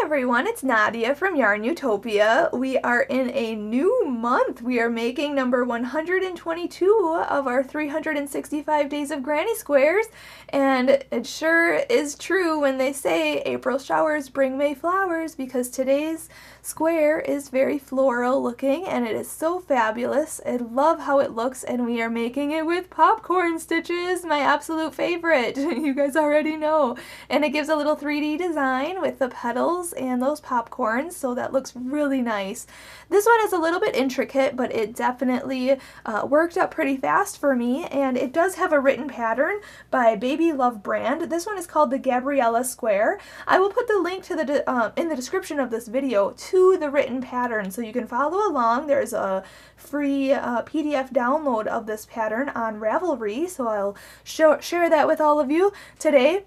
everyone, it's Nadia from YARNutopia. We are in a new month. We are making number 122 of our 365 Days of Granny Squares, and it sure is true when they say April showers bring May flowers, because today's square is very floral looking and it is so fabulous. I love how it looks, and we are making it with popcorn stitches, my absolute favorite. You guys already know. And it gives a little 3D design with the petals and those popcorns, so that looks really nice. This one is a little bit intricate, but it definitely worked up pretty fast for me, and it does have a written pattern by Baby Love brand. This one is called the Gabriella Square. I will put the link to the in the description of this video to the written pattern so you can follow along. There's a free PDF download of this pattern on Ravelry, so I'll share that with all of you today.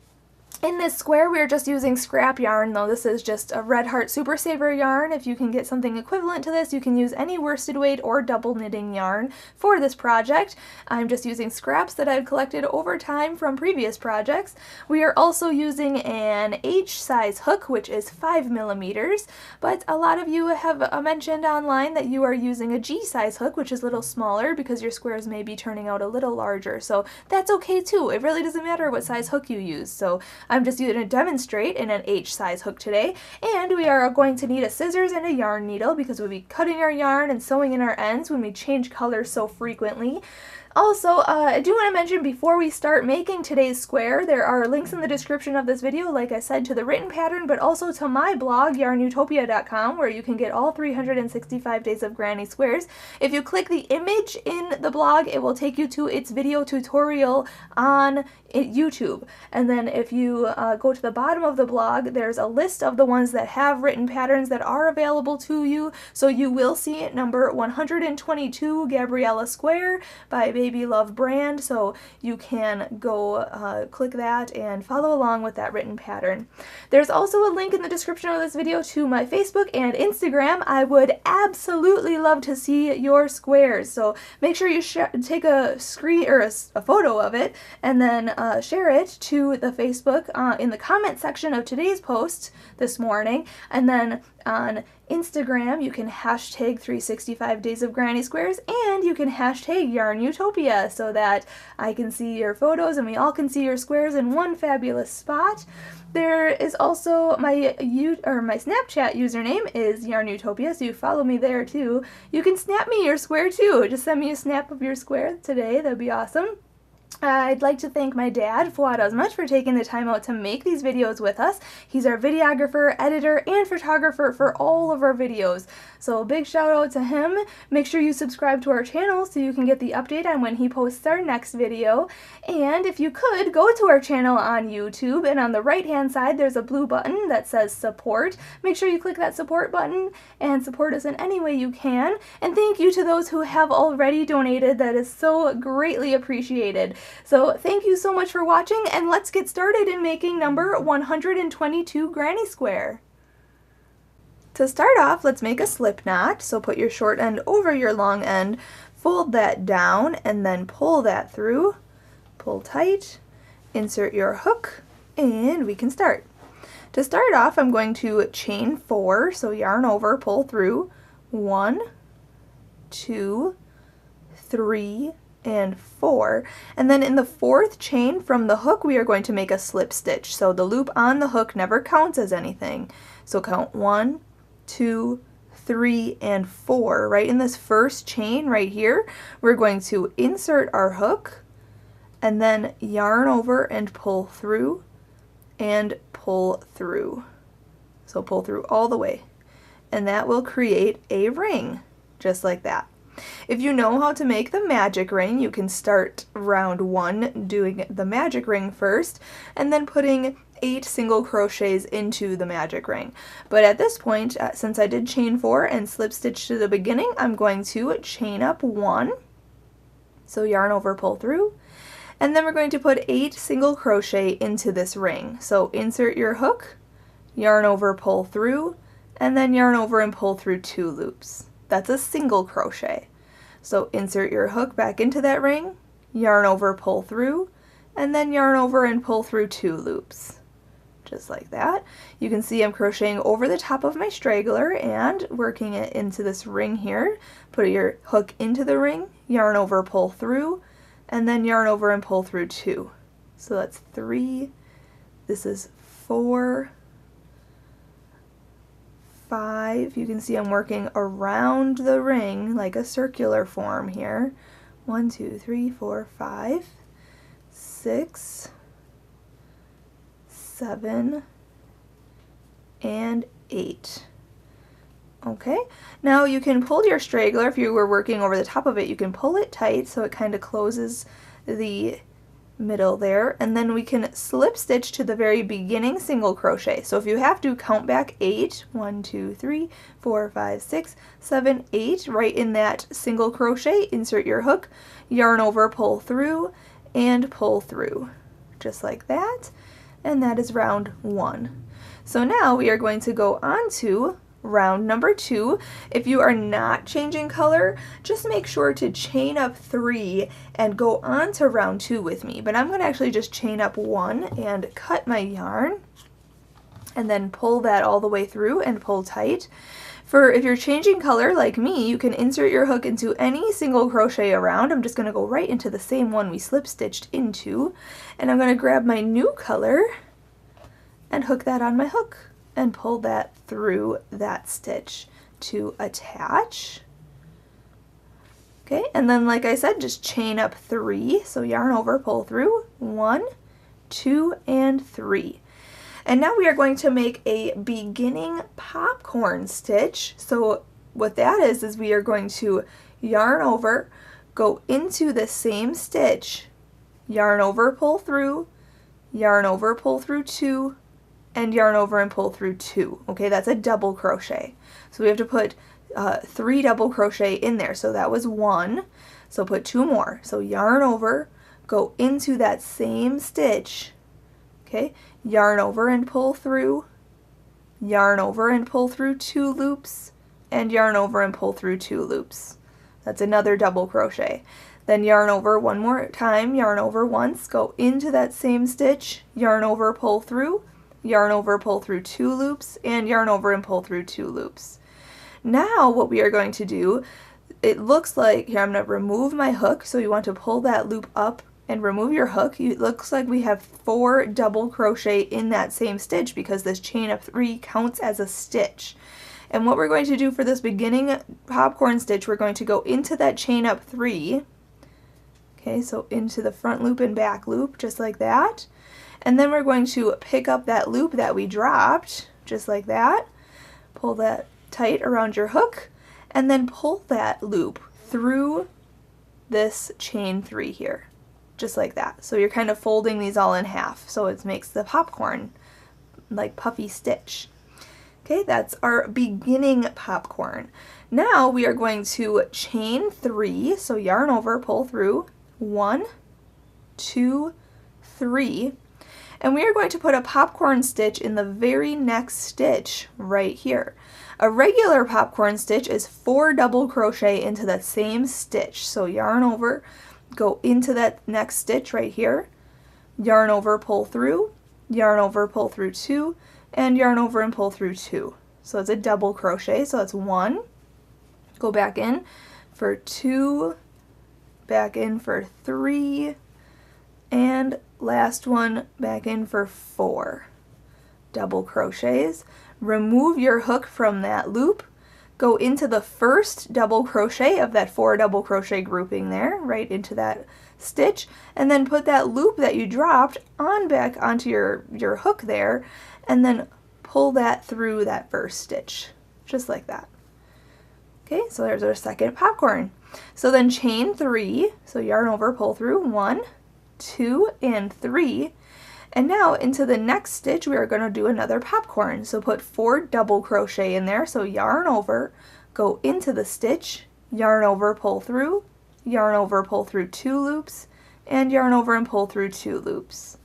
In this square, we're just using scrap yarn, though. This is just a Red Heart Super Saver yarn. If you can get something equivalent to this, you can use any worsted weight or double knitting yarn for this project. I'm just using scraps that I've collected over time from previous projects. We are also using an H size hook, which is 5mm, but a lot of you have mentioned online that you are using a G size hook, which is a little smaller because your squares may be turning out a little larger, so that's okay too. It really doesn't matter what size hook you use. So I'm just going to demonstrate in an H size hook today, and we are going to need a scissors and a yarn needle because we'll be cutting our yarn and sewing in our ends when we change colors so frequently. Also, I do want to mention before we start making today's square, there are links in the description of this video, like I said, to the written pattern, but also to my blog, YARNutopia.com, where you can get all 365 Days of Granny Squares. If you click the image in the blog, it will take you to its video tutorial on YouTube. And then if you go to the bottom of the blog, there's a list of the ones that have written patterns that are available to you. So you will see number 122, Gabriella Square by Baby Love brand, so you can go click that and follow along with that written pattern. There's also a link in the description of this video to my Facebook and Instagram. I would absolutely love to see your squares, so make sure you take a screen or a photo of it and then share it to the Facebook in the comment section of today's post this morning, and then on Instagram you can hashtag 365 Days of Granny Squares, and you can hashtag YARNutopia so that I can see your photos and we all can see your squares in one fabulous spot. There is also my Snapchat username is YARNutopia, so you follow me there too. You can snap me your square too. Just send me a snap of your square today. That'd be awesome. I'd like to thank my dad, Fuad, Azmat, for taking the time out to make these videos with us. He's our videographer, editor, and photographer for all of our videos. So big shout out to him. Make sure you subscribe to our channel so you can get the update on when he posts our next video. And if you could, go to our channel on YouTube, and on the right hand side there's a blue button that says support. Make sure you click that support button and support us in any way you can. And thank you to those who have already donated. That is so greatly appreciated. So thank you so much for watching, and let's get started in making number 122 Granny Square. To start off, let's make a slip knot. So put your short end over your long end, fold that down, and then pull that through. Pull tight, insert your hook, and we can start. To start off, I'm going to chain 4, so yarn over, pull through, 1, 2, 3, and 4, and then in the 4th chain from the hook we are going to make a slip stitch, so the loop on the hook never counts as anything. So count 1, 2, 3, and 4. Right in this first chain right here, we're going to insert our hook and then yarn over and pull through and pull through. So pull through all the way, and that will create a ring just like that. If you know how to make the magic ring, you can start round 1 doing the magic ring first and then putting 8 single crochets into the magic ring. But at this point, since I did chain 4 and slip stitch to the beginning, I'm going to chain up 1, so yarn over, pull through, and then we're going to put 8 single crochet into this ring. So insert your hook, yarn over, pull through, and then yarn over and pull through 2 loops. That's a single crochet. So insert your hook back into that ring, yarn over, pull through, and then yarn over and pull through 2 loops. just like that. You can see I'm crocheting over the top of my straggler and working it into this ring here. Put your hook into the ring, yarn over, pull through, and then yarn over and pull through 2. So that's 3, this is 4, 5. You can see I'm working around the ring like a circular form here. 1, 2, 3, 4, 5, 6, 7, and 8. Okay, now you can pull your straggler. If you were working over the top of it, you can pull it tight so it kind of closes the middle there, and then we can slip stitch to the very beginning single crochet. So if you have to, count back 8, 1, 2, 3, 4, 5, 6, 7, 8, right in that single crochet, insert your hook, yarn over, pull through, and pull through, just like that, and that is round 1. So now we are going to go on to round number 2. If you are not changing color, just make sure to chain up 3 and go on to round 2 with me. But I'm going to actually just chain up 1 and cut my yarn and then pull that all the way through and pull tight. For if you're changing color like me, you can insert your hook into any single crochet around. I'm just going to go right into the same one we slip stitched into, and I'm going to grab my new color and hook that on my hook and pull that through that stitch to attach. Okay, and then like I said, just chain up 3, so yarn over, pull through, 1, 2, and 3. And now we are going to make a beginning popcorn stitch. So what that is we are going to yarn over, go into the same stitch, yarn over, pull through, yarn over, pull through 2, and yarn over and pull through 2. Okay, that's a double crochet. So we have to put 3 double crochet in there. So that was 1. So put 2 more. So yarn over, go into that same stitch. Okay, yarn over and pull through, yarn over and pull through 2 loops, and yarn over and pull through 2 loops. That's another double crochet. Then yarn over one more time, yarn over once, go into that same stitch, yarn over, pull through, yarn over, pull through 2 loops, and yarn over and pull through 2 loops. Now what we are going to do, it looks like, here I'm going to remove my hook, so you want to pull that loop up and remove your hook. It looks like we have 4 double crochet in that same stitch because this chain of 3 counts as a stitch. And what we're going to do for this beginning popcorn stitch, we're going to go into that chain up 3, okay, so into the front loop and back loop, just like that. And then we're going to pick up that loop that we dropped, just like that. Pull that tight around your hook, and then pull that loop through this chain 3 here, just like that. So you're kind of folding these all in half, so it makes the popcorn like puffy stitch. Okay, that's our beginning popcorn. Now we are going to chain 3, so yarn over, pull through, 1, 2, 3, and we are going to put a popcorn stitch in the very next stitch right here. A regular popcorn stitch is 4 double crochet into that same stitch, so yarn over, go into that next stitch right here, yarn over, pull through, yarn over, pull through 2, and yarn over and pull through 2. So it's a double crochet, so that's 1, go back in for 2, back in for 3, and last one back in for 4 double crochets. Remove your hook from that loop, go into the first double crochet of that 4 double crochet grouping there, right into that stitch, and then put that loop that you dropped on back onto your hook there, and then pull that through that first stitch, just like that. Okay, so there's our second popcorn. So then chain 3, so yarn over, pull through, 1, 2, and 3, and now into the next stitch we are going to do another popcorn. So put 4 double crochet in there, so yarn over, go into the stitch, yarn over, pull through, yarn over, pull through 2 loops, and yarn over and pull through 2 loops.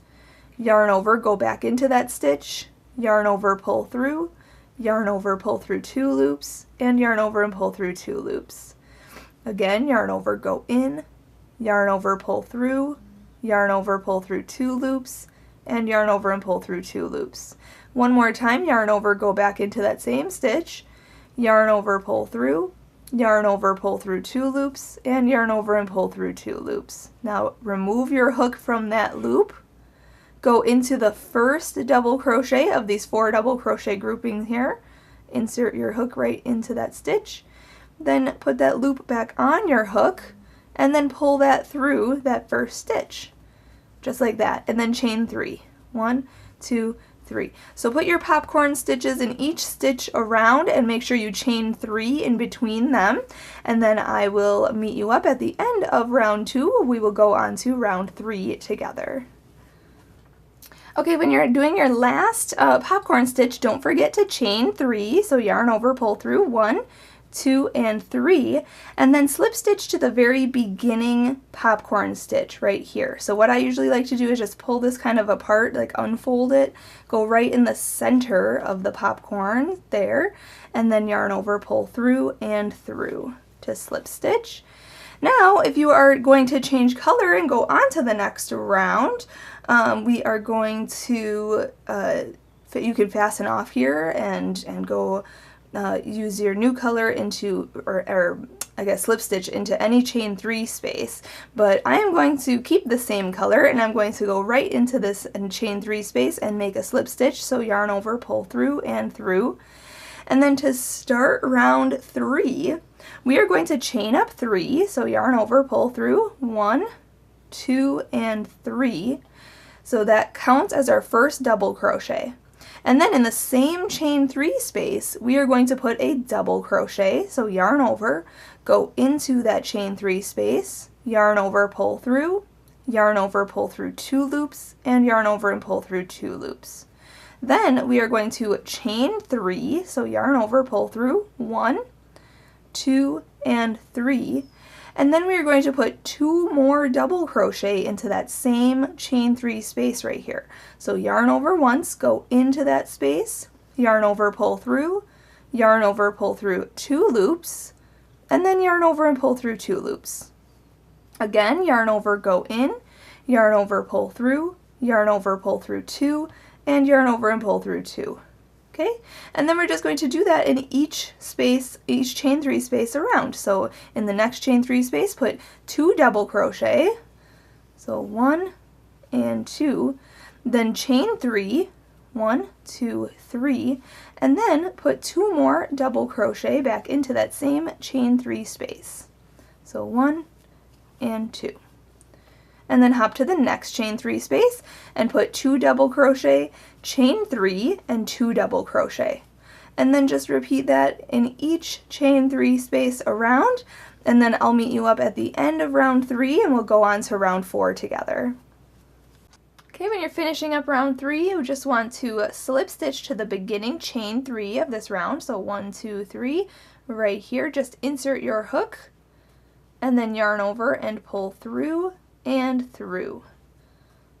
Yarn over, go back into that stitch, yarn over, pull through, yarn over, pull through 2 loops, and yarn over and pull through 2 loops. Again, yarn over, go in, yarn over, pull through, yarn over, pull through 2 loops, and yarn over and pull through 2 loops. One more time, yarn over, go back into that same stitch, yarn over, pull through, yarn over, pull through 2 loops, and yarn over and pull through 2 loops. Now remove your hook from that loop, go into the first double crochet of these 4 double crochet groupings here, insert your hook right into that stitch, then put that loop back on your hook, and then pull that through that first stitch, just like that, and then chain 3. 1, 2, 3. So put your popcorn stitches in each stitch around and make sure you chain 3 in between them, and then I will meet you up at the end of round 2. We will go on to round 3 together. Okay, when you're doing your last popcorn stitch, don't forget to chain 3. So yarn over, pull through 1, 2, and 3, and then slip stitch to the very beginning popcorn stitch right here. So what I usually like to do is just pull this kind of apart, like unfold it, go right in the center of the popcorn there, and then yarn over, pull through, and through to slip stitch. Now, if you are going to change color and go on to the next round, we are going to, you can fasten off here and go use your new color into, or I guess slip stitch into any chain 3 space, but I am going to keep the same color and I'm going to go right into this and chain 3 space and make a slip stitch, so yarn over, pull through, and through. And then to start round 3, we are going to chain up 3, so yarn over, pull through 1, 2, and 3. So that counts as our first double crochet. And then in the same chain 3 space, we are going to put a double crochet, so yarn over, go into that chain 3 space, yarn over, pull through 2 loops, and yarn over and pull through 2 loops. Then we are going to chain 3, so yarn over, pull through 1, 2, and 3, and then we are going to put 2 more double crochet into that same chain 3 space right here. So yarn over once, go into that space, yarn over, pull through 2 loops, and then yarn over and pull through 2 loops. Again, yarn over, go in, yarn over, pull through 2, and yarn over and pull through 2. Okay, and then we're just going to do that in each space, each chain 3 space around. So in the next chain 3 space, put 2 double crochet, so 1 and 2, then chain 3, 1, 2, 3, and then put 2 more double crochet back into that same chain 3 space. So 1 and 2. And then hop to the next chain 3 space and put 2 double crochet, chain 3, and 2 double crochet. And then just repeat that in each chain 3 space around, and then I'll meet you up at the end of round 3 and we'll go on to round 4 together. Okay, when you're finishing up round 3, you just want to slip stitch to the beginning chain 3 of this round. So 1, 2, 3, right here, just insert your hook, and then yarn over and pull through and through.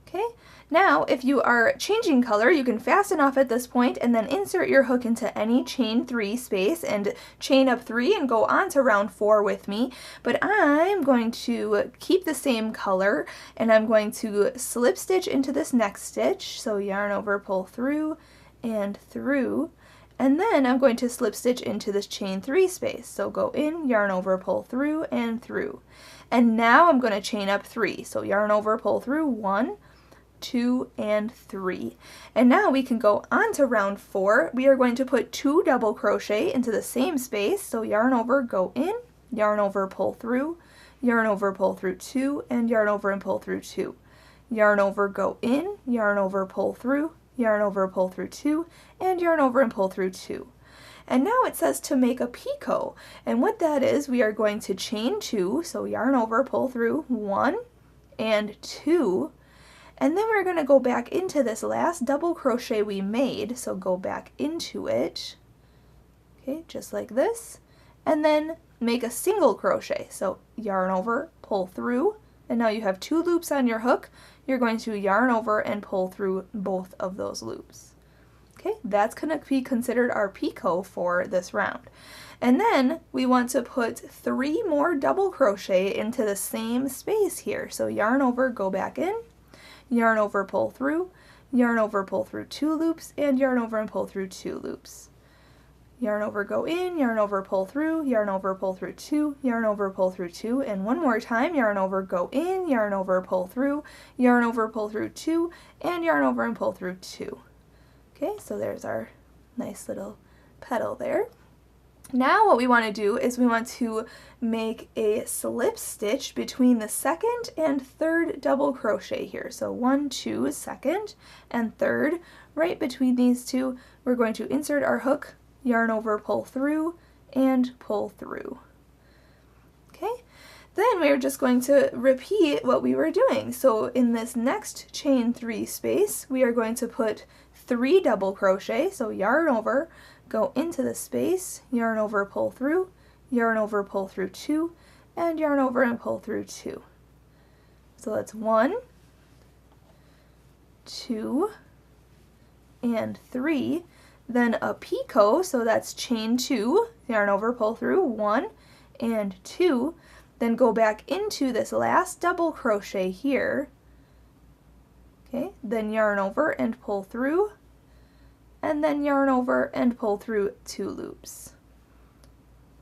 Okay, now if you are changing color, you can fasten off at this point and then insert your hook into any chain 3 space and chain up 3 and go on to round 4 with me. But I'm going to keep the same color and I'm going to slip stitch into this next stitch. So yarn over, pull through, and through. And then I'm going to slip stitch into this chain 3 space. So go in, yarn over, pull through, and through. And now I'm going to chain up 3. So yarn over, pull through 1, 2, and 3. And now we can go on to round 4. We are going to put 2 double crochet into the same space. So yarn over, go in, yarn over, pull through 2, and yarn over and pull through 2. Yarn over, go in, yarn over, pull through 2, and yarn over and pull through 2. And now it says to make a picot, and what that is, we are going to chain 2, so yarn over, pull through 1 and 2, and then we're going to go back into this last double crochet we made, so go back into it, okay, just like this, and then make a single crochet, so yarn over, pull through, and now you have 2 loops on your hook. You're going to yarn over and pull through both of those loops. Okay, that's going to be considered our picot for this round. And then we want to put 3 more double crochet into the same space here. So yarn over, go back in, yarn over, pull through yarn over, pull through 2 loops, and yarn over and pull through 2 loops. Yarn over, go in, yarn over, pull through, yarn over, pull through 2, yarn over, pull through 2, and one more time, yarn over, go in, yarn over, pull through, yarn over, pull through 2, and yarn over and pull through 2. Okay, so there's our nice little petal there. Now what we want to do is we want to make a slip stitch between the second and third double crochet here. So 1, 2, second and third. Right between these two, we're going to insert our hook, yarn over, pull through, and pull through. Okay, then we're just going to repeat what we were doing. So in this next chain 3 space, we are going to put 3 double crochet, so yarn over, go into the space, yarn over, pull through, yarn over, pull through 2, and yarn over and pull through 2. So that's 1, 2, and 3. Then a picot, so that's chain 2, yarn over, pull through, 1 and 2. Then go back into this last double crochet here. Okay, then yarn over and pull through, and then yarn over and pull through 2 loops.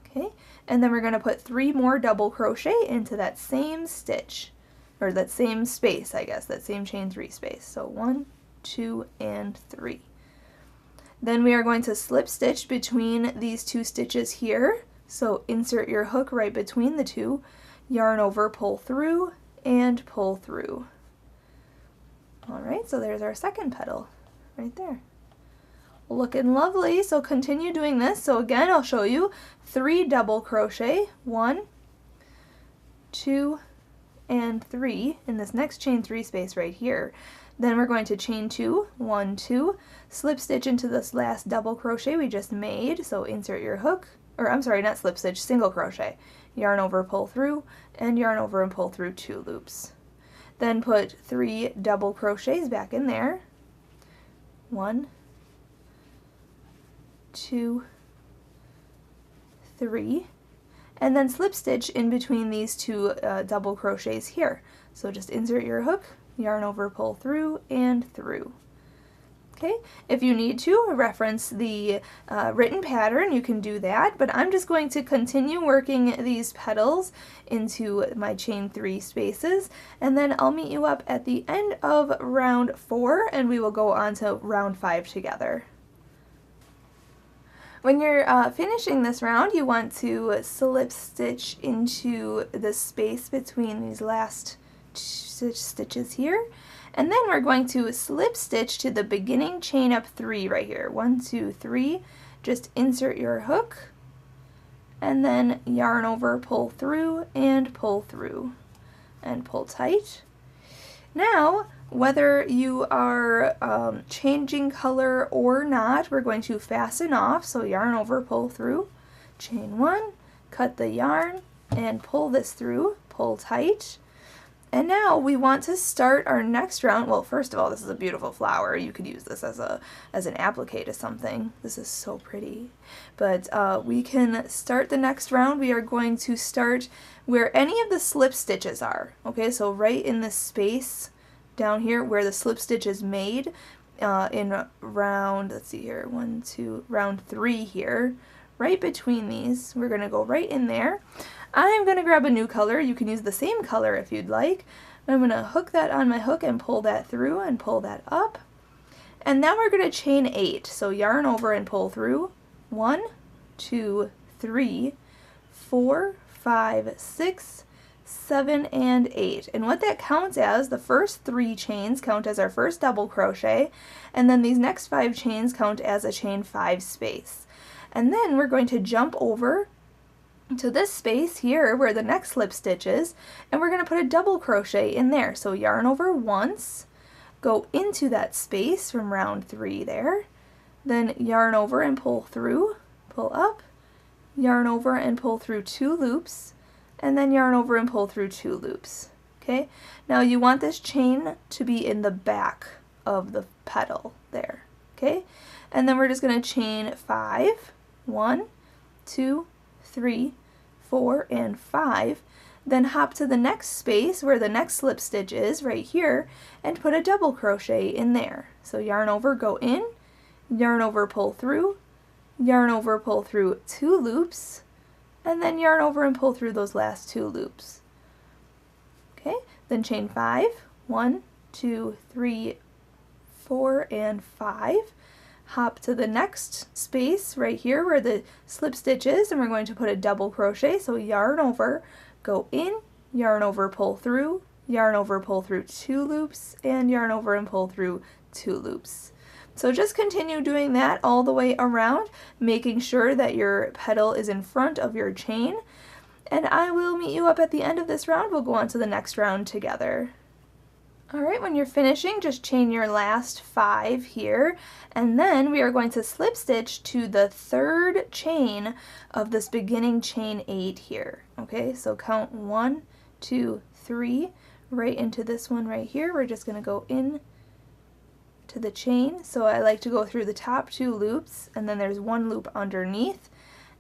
Okay, and then we're going to put 3 more double crochet into that same stitch, or that same space, I guess, that same chain 3 space. So 1, 2, and 3. Then we are going to slip stitch between these 2 stitches here. So insert your hook right between the 2, yarn over, pull through, and pull through. Alright, so there's our second petal right there. Looking lovely, so continue doing this. So again, I'll show you 3 double crochet, 1, 2, and 3 in this next chain 3 space right here. Then we're going to chain 2, 1, 2, slip stitch into this last double crochet we just made. So insert your hook, or I'm sorry, not slip stitch, single crochet. Yarn over, pull through, and yarn over and pull through 2 loops. Then put 3 double crochets back in there. 1, 2, 3, and then slip stitch in between these 2 double crochets here. So just insert your hook, yarn over, pull through, and through. Okay, if you need to reference the written pattern, you can do that, but I'm just going to continue working these petals into my chain 3 spaces, and then I'll meet you up at the end of round 4, and we will go on to round 5 together. When you're finishing this round, you want to slip stitch into the space between these last stitches here, and then we're going to slip stitch to the beginning chain up 3 right here. 1, 2, 3. Just insert your hook, and then yarn over, pull through, and pull tight. Now, whether you are changing color or not, we're going to fasten off. So yarn over, pull through, chain 1, cut the yarn, and pull this through, pull tight. And now we want to start our next round. Well, first of all, this is a beautiful flower. You could use this as an applique to something. This is so pretty. But we can start the next round. We are going to start where any of the slip stitches are. Okay, so right in this space down here where the slip stitch is made in round, let's see here, 1, 2, round 3 here. Right between these, we're going to go right in there. I'm going to grab a new color. You can use the same color if you'd like. I'm going to hook that on my hook and pull that through and pull that up. And now we're going to chain 8. So yarn over and pull through. 1, 2, 3, 4, 5, 6, 7, and 8. And what that counts as, the first 3 chains count as our first double crochet, and then these next 5 chains count as a chain 5 space. And then we're going to jump over to this space here where the next slip stitch is, and we're going to put a double crochet in there. So yarn over once, go into that space from round 3 there, then yarn over and pull through, pull up, yarn over and pull through 2 loops, and then yarn over and pull through 2 loops. Okay, now you want this chain to be in the back of the petal there. Okay, and then we're just going to chain 5, 1, 2, 3, 4, and 5. Then hop to the next space where the next slip stitch is right here and put a double crochet in there. So yarn over, go in, yarn over, pull through, yarn over, pull through 2 loops, and then yarn over and pull through those last 2 loops. Okay, then chain 5, 1, 2, 3, 4, and 5. Hop to the next space right here where the slip stitch is, and we're going to put a double crochet. So yarn over, go in, yarn over, pull through, yarn over, pull through 2 loops, and yarn over and pull through 2 loops. So just continue doing that all the way around, making sure that your petal is in front of your chain. And I will meet you up at the end of this round. We'll go on to the next round together. Alright, when you're finishing, just chain your last 5 here, and then we are going to slip stitch to the 3rd chain of this beginning chain 8 here. Okay, so count 1, 2, 3, right into this one right here. We're just going to go in to the chain. So I like to go through the top 2 loops, and then there's 1 loop underneath,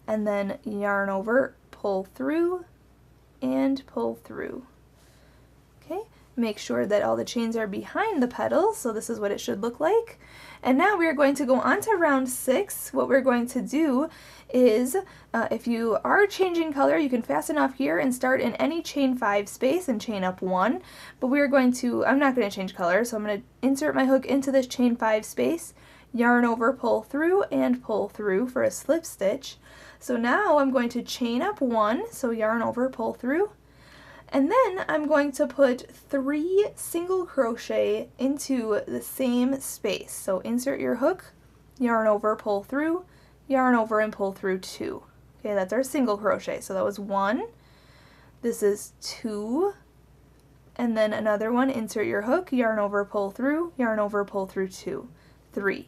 and then yarn over, pull through, and pull through. Okay. Make sure that all the chains are behind the petals, so this is what it should look like. And now we are going to go on to round 6. What we're going to do is, if you are changing color, you can fasten off here and start in any chain 5 space and chain up 1. But we are going to, I'm not going to change color, so I'm going to insert my hook into this chain 5 space, yarn over, pull through, and pull through for a slip stitch. So now I'm going to chain up 1, so yarn over, pull through. And then I'm going to put 3 single crochet into the same space. So insert your hook, yarn over, pull through, yarn over, and pull through 2. Okay, that's our single crochet. So that was 1. This is 2. And then another one, insert your hook, yarn over, pull through, yarn over, pull through 2. 3.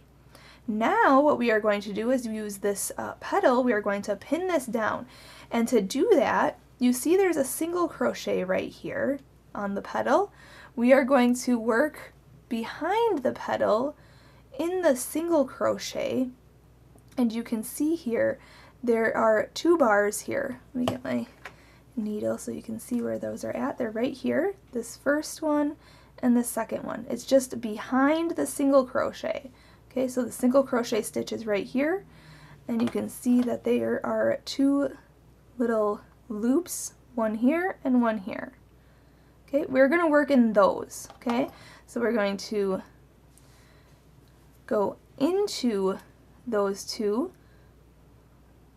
Now what we are going to do is use this petal, we are going to pin this down. And to do that, you see there's a single crochet right here on the petal. We are going to work behind the petal in the single crochet, and you can see here there are 2 bars here. Let me get my needle so you can see where those are at. They're right here, this first one and the second one. It's just behind the single crochet. Okay, so the single crochet stitch is right here, and you can see that there are 2 little loops, one here and one here. Okay, we're going to work in those. Okay, so we're going to go into those 2,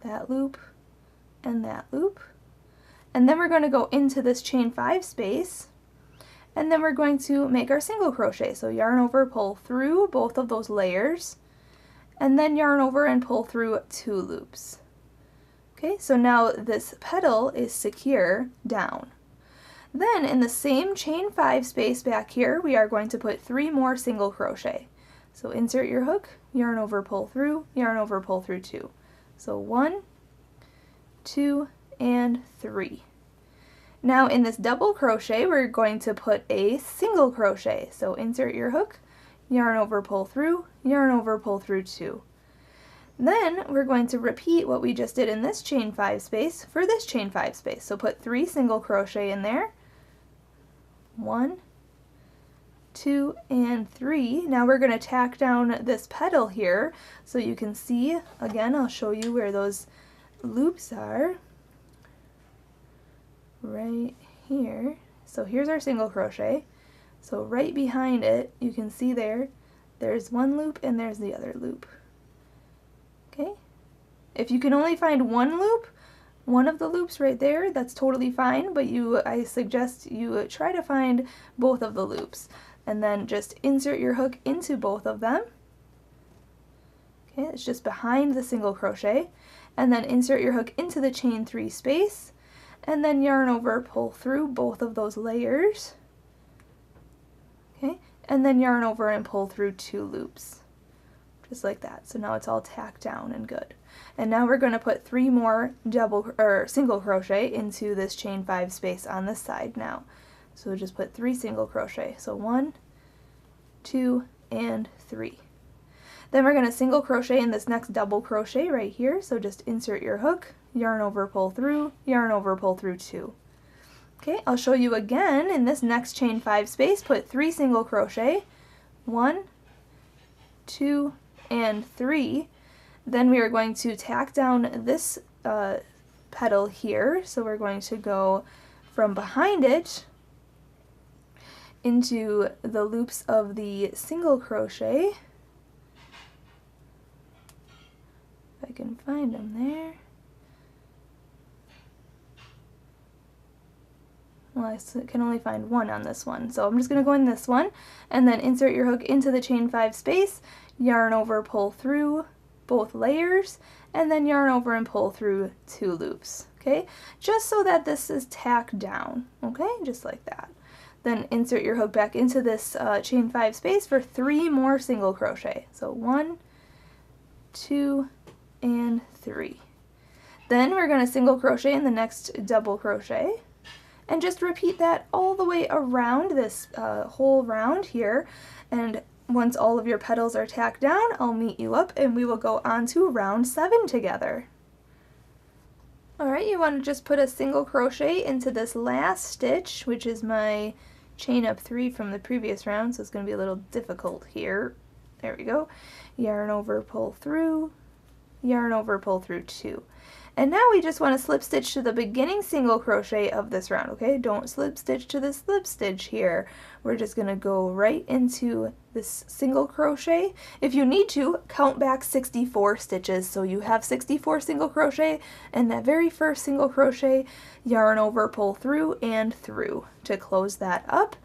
that loop and that loop, and then we're going to go into this chain 5 space, and then we're going to make our single crochet. So yarn over, pull through both of those layers, and then yarn over and pull through 2 loops. Okay, so now this petal is secure down. Then in the same chain 5 space back here, we are going to put 3 more single crochet. So insert your hook, yarn over, pull through, yarn over, pull through 2. So 1, 2, and 3. Now in this double crochet, we're going to put a single crochet. So insert your hook, yarn over, pull through, yarn over, pull through 2. Then we're going to repeat what we just did in this chain 5 space for this chain 5 space. So put 3 single crochet in there. 1, 2, and 3. Now we're going to tack down this petal here so you can see, again, I'll show you where those loops are. Right here. So here's our single crochet. So right behind it, you can see there's one loop and there's the other loop. Okay, if you can only find one loop, one of the loops right there, that's totally fine, but I suggest you try to find both of the loops, and then just insert your hook into both of them. Okay, it's just behind the single crochet, and then insert your hook into the chain 3 space, and then yarn over, pull through both of those layers. Okay, and then yarn over and pull through 2 loops. Just like that. So now it's all tacked down and good. And now we're going to put 3 more single crochet into this chain 5 space on this side now. So we'll just put 3 single crochet. So 1, 2, and 3. Then we're going to single crochet in this next double crochet right here. So just insert your hook, yarn over, pull through, yarn over, pull through 2. Okay, I'll show you again in this next chain 5 space, put 3 single crochet, 1, 2, and 3. Then we are going to tack down this petal here, so we're going to go from behind it into the loops of the single crochet. If I can find them there. Well, I can only find one on this one, so I'm just going to go in this one, and then insert your hook into the chain 5 space, yarn over, pull through both layers, and then yarn over and pull through 2 loops, okay? Just so that this is tacked down, okay? Just like that. Then insert your hook back into this chain 5 space for 3 more single crochet. So 1, 2, and 3. Then we're going to single crochet in the next double crochet, and just repeat that all the way around this whole round here. And once all of your petals are tacked down, I'll meet you up and we will go on to round 7 together. Alright, you want to just put a single crochet into this last stitch, which is my chain up 3 from the previous round, so it's going to be a little difficult here. There we go. Yarn over, pull through, yarn over, pull through 2. And now we just want to slip stitch to the beginning single crochet of this round, okay? Don't slip stitch to the slip stitch here. We're just going to go right into this single crochet. If you need to, count back 64 stitches, so you have 64 single crochet, and that very first single crochet, yarn over, pull through, and through to close that up.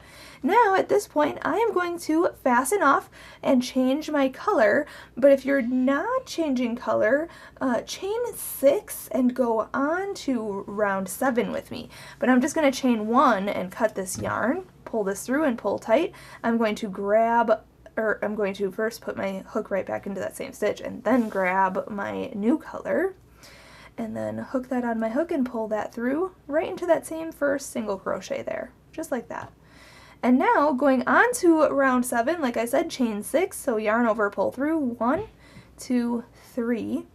Now at this point I am going to fasten off and change my color, but if you're not changing color, chain 6 and go on to round 7 with me. But I'm just going to chain 1 and cut this yarn, pull this through and pull tight. I'm going to first put my hook right back into that same stitch and then grab my new color and then hook that on my hook and pull that through right into that same first single crochet there, just like that. And now going on to round 7, like I said, chain 6, so yarn over, pull through, 1, 2, 3,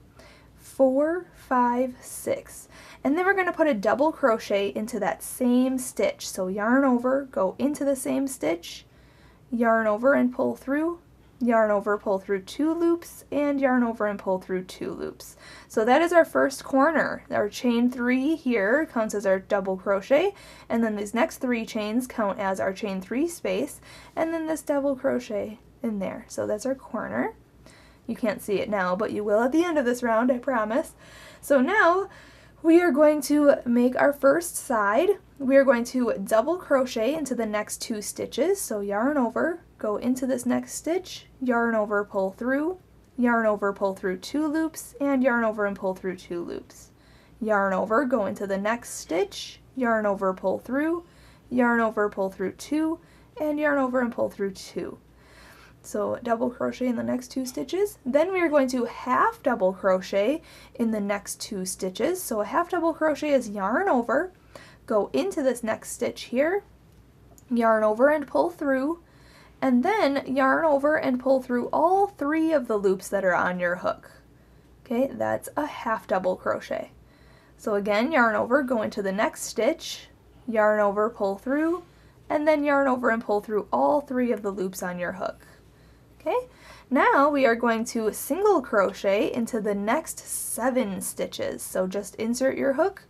4, 5, 6. And then we're going to put a double crochet into that same stitch. So yarn over, go into the same stitch, yarn over and pull through, yarn over, pull through 2 loops, and yarn over and pull through 2 loops. So that is our first corner. Our chain 3 here counts as our double crochet, and then these next 3 chains count as our chain 3 space, and then this double crochet in there. So that's our corner. You can't see it now, but you will at the end of this round, I promise. So now we are going to make our first side. We are going to double crochet into the next 2 stitches. So yarn over, go into this next stitch, yarn over, pull through, yarn over, pull through 2 loops, and yarn over and pull through 2 loops. Yarn over, go into the next stitch, yarn over, pull through, yarn over, pull through 2, and yarn over and pull through 2. So double crochet in the next 2 stitches. Then we are going to half double crochet in the next 2 stitches. So a half double crochet is yarn over, go into this next stitch here, yarn over and pull through, and then yarn over and pull through all 3 of the loops that are on your hook. Okay, that's a half double crochet. So again, yarn over, go into the next stitch, yarn over, pull through, and then yarn over and pull through all 3 of the loops on your hook. Okay, now we are going to single crochet into the next 7 stitches. So just insert your hook,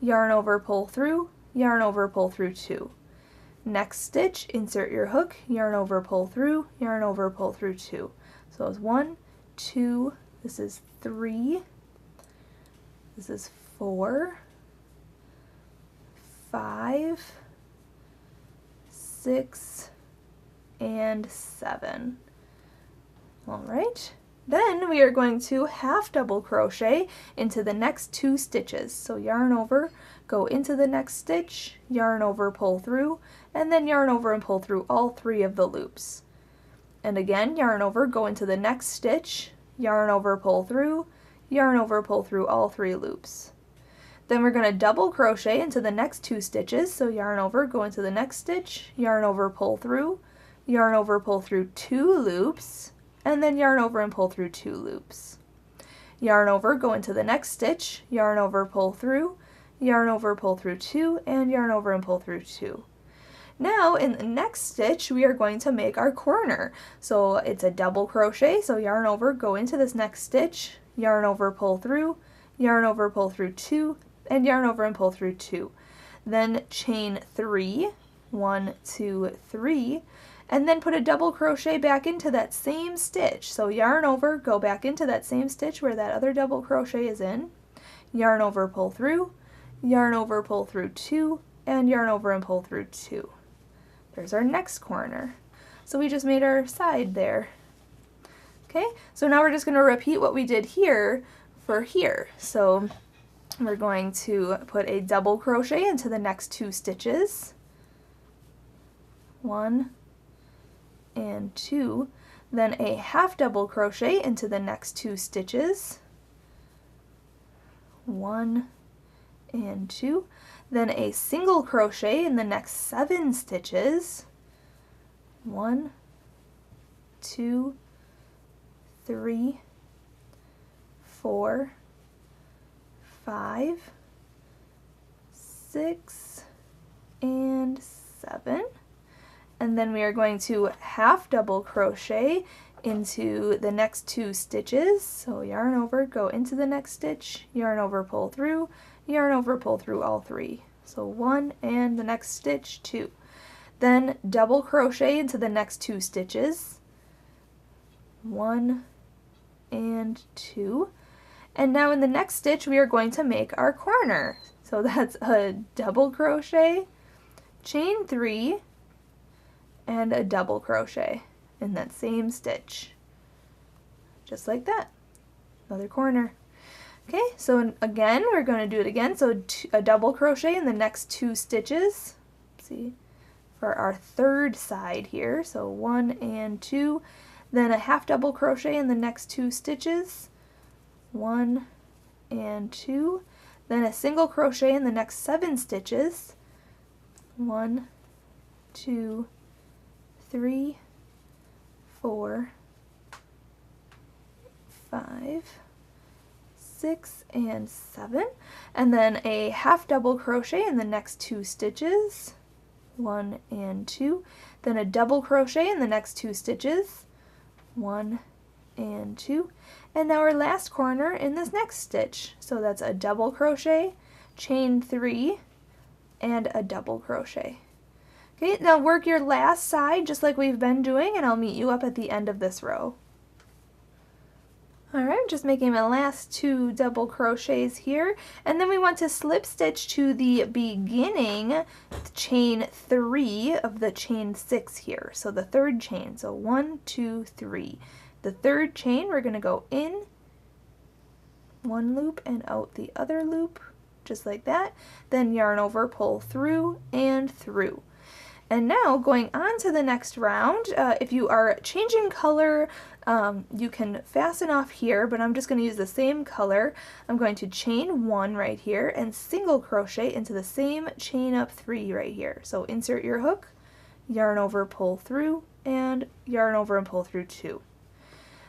yarn over, pull through, yarn over, pull through 2. Next stitch, insert your hook, yarn over, pull through, yarn over, pull through 2. So it's 1, 2, this is 3, this is 4, 5, 6, and 7. Alright, then we are going to half double crochet into the next 2 stitches. So yarn over, go into the next stitch, yarn over, pull through, and then yarn over and pull through all 3 of the loops. And again, yarn over, go into the next stitch, yarn over, pull through, yarn over, pull through all 3 loops. Then we're going to double crochet into the next 2 stitches. So yarn over, go into the next stitch, yarn over, pull through, yarn over, pull through 2 loops, and then yarn over and pull through 2 loops. Yarn over, go into the next stitch, yarn over, pull through, yarn over, pull through 2, and yarn over and pull through 2. Now in the next stitch we are going to make our corner. So it's a double crochet, so yarn over, go into this next stitch, yarn over, pull through, yarn over, pull through 2, and yarn over and pull through 2. Then chain 3, 1, 2, 3, and then put a double crochet back into that same stitch. So yarn over, go back into that same stitch where that other double crochet is in, yarn over, pull through, yarn over, pull through 2, and yarn over and pull through 2. There's our next corner. So we just made our side there. Okay, so now we're just going to repeat what we did here for here. So we're going to put a double crochet into the next 2 stitches. 1 and 2. Then a half double crochet into the next 2 stitches. 1 and 2. Then a single crochet in the next 7 stitches. 1, 2, 3, 4, 5, 6, and 7. And then we are going to half double crochet into the next 2 stitches. So yarn over, go into the next stitch, yarn over, pull through, yarn over, pull through all 3. So 1 and the next stitch, 2. Then double crochet into the next 2 stitches. 1 and 2. And now in the next stitch we are going to make our corner. So that's a double crochet, chain 3, and a double crochet in that same stitch. Just like that. Another corner. Okay, so again, we're going to do it again. So a double crochet in the next 2 stitches. Let's see, for our third side here. So 1 and 2. Then a half double crochet in the next 2 stitches. 1 and 2. Then a single crochet in the next 7 stitches. 1, 2, 3, 4, 5, 6, and 7, and then a half double crochet in the next 2 stitches, 1 and 2, then a double crochet in the next 2 stitches, 1 and 2, and now our last corner in this next stitch. So that's a double crochet, chain 3, and a double crochet. Okay, now work your last side just like we've been doing, and I'll meet you up at the end of this row. Alright, just making my last 2 double crochets here, and then we want to slip stitch to the beginning chain 3 of the chain 6 here, so the third chain. So 1, 2, 3. The third chain, we're going to go in one loop and out the other loop, just like that. Then yarn over, pull through, and through. And now going on to the next round, if you are changing color, you can fasten off here, but I'm just going to use the same color. I'm going to chain 1 right here and single crochet into the same chain up 3 right here. So insert your hook, yarn over, pull through, and yarn over and pull through 2.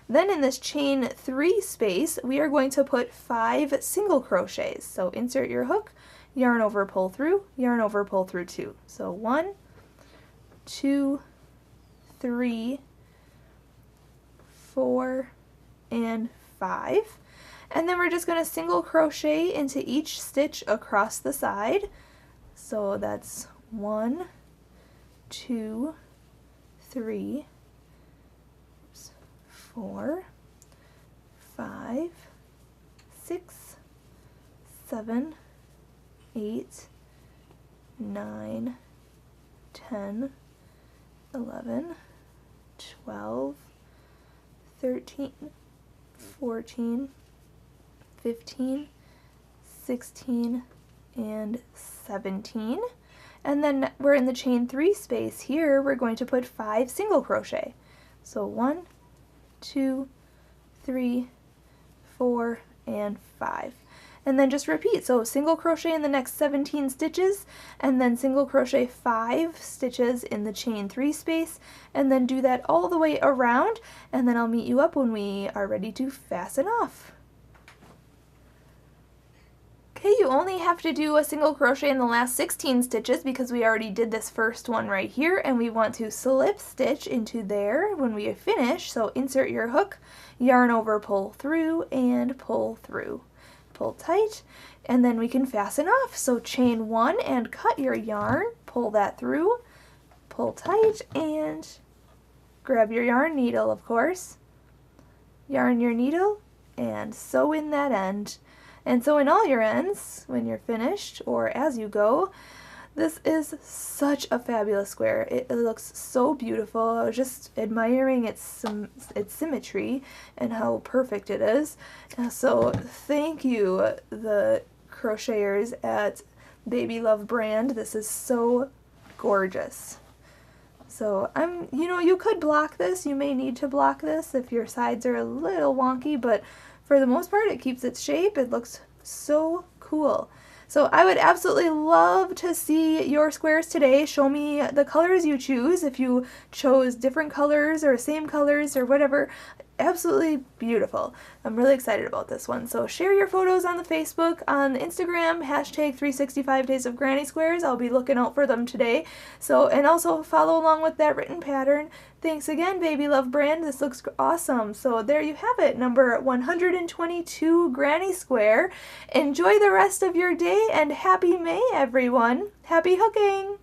Then in this chain 3 space, we are going to put 5 single crochets. So insert your hook, yarn over, pull through, yarn over, pull through 2. So 1, 2, 3, 4, and 5. And then we're just going to single crochet into each stitch across the side. So that's 1, 2, 3, 4, 5, 6, 7, 8, 9, 10, 11, 12, 13, 14, 15, 16, and 17. And then we're in the chain 3 space here, we're going to put 5 single crochet. So 1, 2, 3, 4, and 5. And then just repeat. So single crochet in the next 17 stitches, and then single crochet 5 stitches in the chain 3 space, and then do that all the way around, and then I'll meet you up when we are ready to fasten off. Okay, you only have to do a single crochet in the last 16 stitches because we already did this first one right here, and we want to slip stitch into there when we finish. So insert your hook, yarn over, pull through, and pull through. Pull tight, and then we can fasten off. So chain 1 and cut your yarn, pull that through, pull tight, and grab your yarn needle, of course. Yarn your needle and sew in that end. And sew in all your ends when you're finished or as you go. This is such a fabulous square. It looks so beautiful. I was just admiring its symmetry and how perfect it is. So thank you, the crocheters at Baby Love brand. This is so gorgeous. So you could block this. You may need to block this if your sides are a little wonky, but for the most part it keeps its shape. It looks so cool. So I would absolutely love to see your squares today. Show me the colors you choose. If you chose different colors or same colors or whatever, absolutely beautiful. I'm really excited about this one. So share your photos on the Facebook, on Instagram, hashtag 365 days of granny squares. I'll be looking out for them today. So, and also follow along with that written pattern. Thanks again, Baby Love brand. This looks awesome. So there you have it, number 122 granny square. Enjoy the rest of your day and happy May, everyone. Happy hooking!